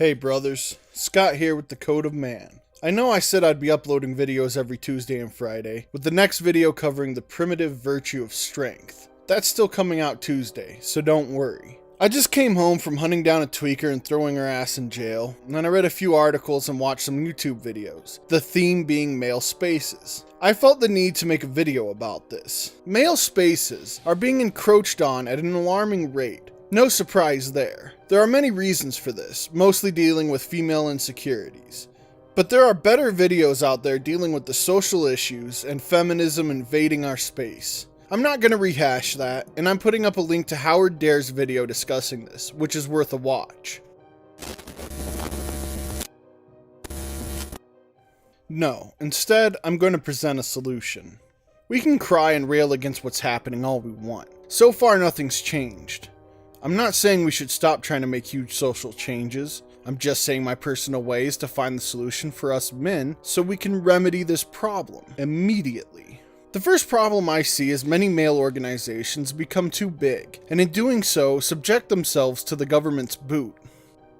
Hey brothers, Scott here with the Code of Man. I know I said I'd be uploading videos every Tuesday and Friday, with the next video covering the primitive virtue of strength. That's still coming out Tuesday, so don't worry. I just came home from hunting down a tweaker and throwing her ass in jail, and then I read a few articles and watched some YouTube videos, the theme being male spaces. I felt the need to make a video about this. Male spaces are being encroached on at an alarming rate. No surprise there. There are many reasons for this, mostly dealing with female insecurities. But there are better videos out there dealing with the social issues and feminism invading our space. I'm not going to rehash that, and I'm putting up a link to Howard Dare's video discussing this, which is worth a watch. No, instead, I'm going to present a solution. We can cry and rail against what's happening all we want. So far, nothing's changed. I'm not saying we should stop trying to make huge social changes. I'm just saying my personal way is to find the solution for us men so we can remedy this problem immediately. The first problem I see is many male organizations become too big, and in doing so, subject themselves to the government's boot.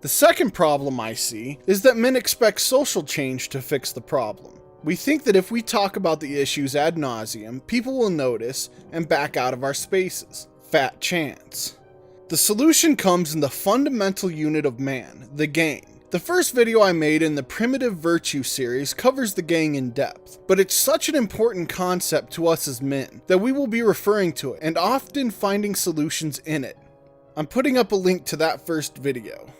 The second problem I see is that men expect social change to fix the problem. We think that if we talk about the issues ad nauseum, people will notice and back out of our spaces. Fat chance. The solution comes in the fundamental unit of man, the gang. The first video I made in the Primitive Virtue series covers the gang in depth, but it's such an important concept to us as men that we will be referring to it and often finding solutions in it. I'm putting up a link to that first video.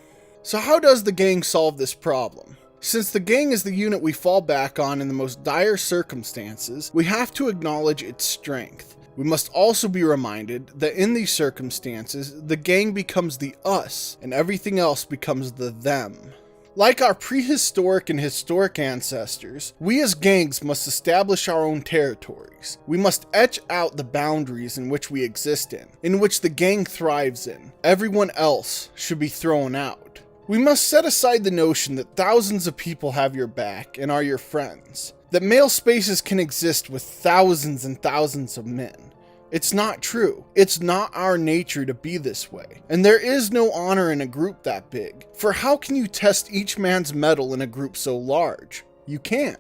So how does the gang solve this problem? Since the gang is the unit we fall back on in the most dire circumstances, we have to acknowledge its strength. We must also be reminded that in these circumstances, the gang becomes the us, and everything else becomes the them. Like our prehistoric and historic ancestors, we as gangs must establish our own territories. We must etch out the boundaries in which we exist in which the gang thrives in. Everyone else should be thrown out. We must set aside the notion that thousands of people have your back and are your friends. That male spaces can exist with thousands and thousands of men. It's not true. It's not our nature to be this way. And there is no honor in a group that big. For how can you test each man's mettle in a group so large? You can't.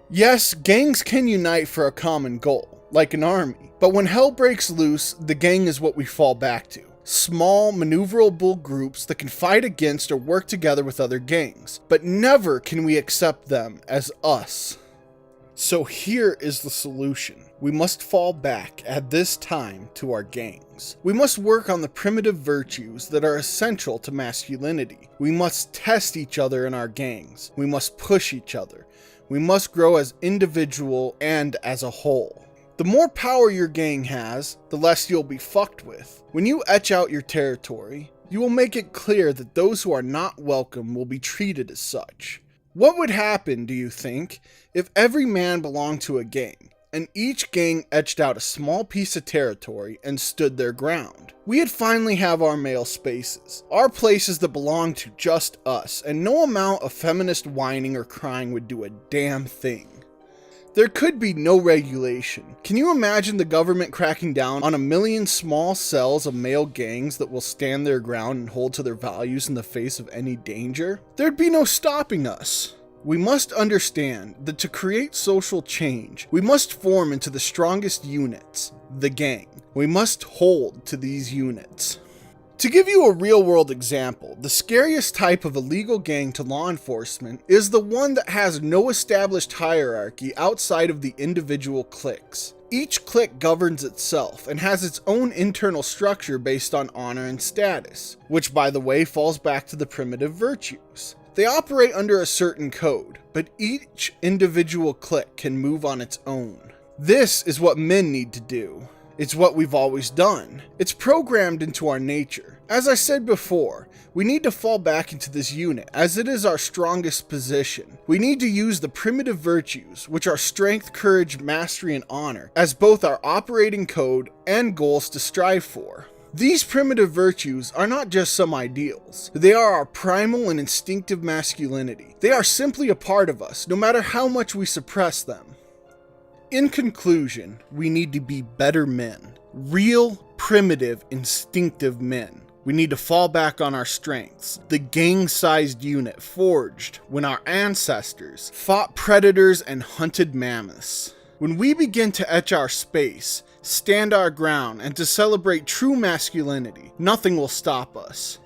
Yes, gangs can unite for a common goal, like an army. But when hell breaks loose, the gang is what we fall back to. Small, maneuverable groups that can fight against or work together with other gangs. But never can we accept them as us. So here is the solution. We must fall back at this time to our gangs. We must work on the primitive virtues that are essential to masculinity. We must test each other in our gangs. We must push each other. We must grow as individual and as a whole. The more power your gang has, the less you'll be fucked with. When you etch out your territory, you will make it clear that those who are not welcome will be treated as such. What would happen, do you think, if every man belonged to a gang, and each gang etched out a small piece of territory and stood their ground? We'd finally have our male spaces, our places that belong to just us, and no amount of feminist whining or crying would do a damn thing. There could be no regulation. Can you imagine the government cracking down on 1 million small cells of male gangs that will stand their ground and hold to their values in the face of any danger? There'd be no stopping us. We must understand that to create social change, we must form into the strongest units, the gang. We must hold to these units. To give you a real-world example, the scariest type of illegal gang to law enforcement is the one that has no established hierarchy outside of the individual cliques. Each clique governs itself and has its own internal structure based on honor and status, which by the way falls back to the primitive virtues. They operate under a certain code, but each individual clique can move on its own. This is what men need to do. It's what we've always done. It's programmed into our nature. As I said before, we need to fall back into this unit as it is our strongest position. We need to use the primitive virtues, which are strength, courage, mastery, and honor, as both our operating code and goals to strive for. These primitive virtues are not just some ideals. They are our primal and instinctive masculinity. They are simply a part of us, no matter how much we suppress them. In conclusion, we need to be better men. Real, primitive, instinctive men. We need to fall back on our strengths, the gang-sized unit forged when our ancestors fought predators and hunted mammoths. When we begin to etch our space, stand our ground, and to celebrate true masculinity, nothing will stop us.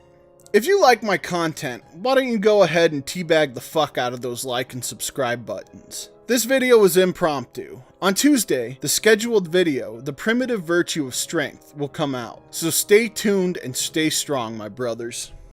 If you like my content, why don't you go ahead and teabag the fuck out of those like and subscribe buttons. This video was impromptu. On Tuesday, the scheduled video, The Primitive Virtue of Strength, will come out. So stay tuned and stay strong, my brothers.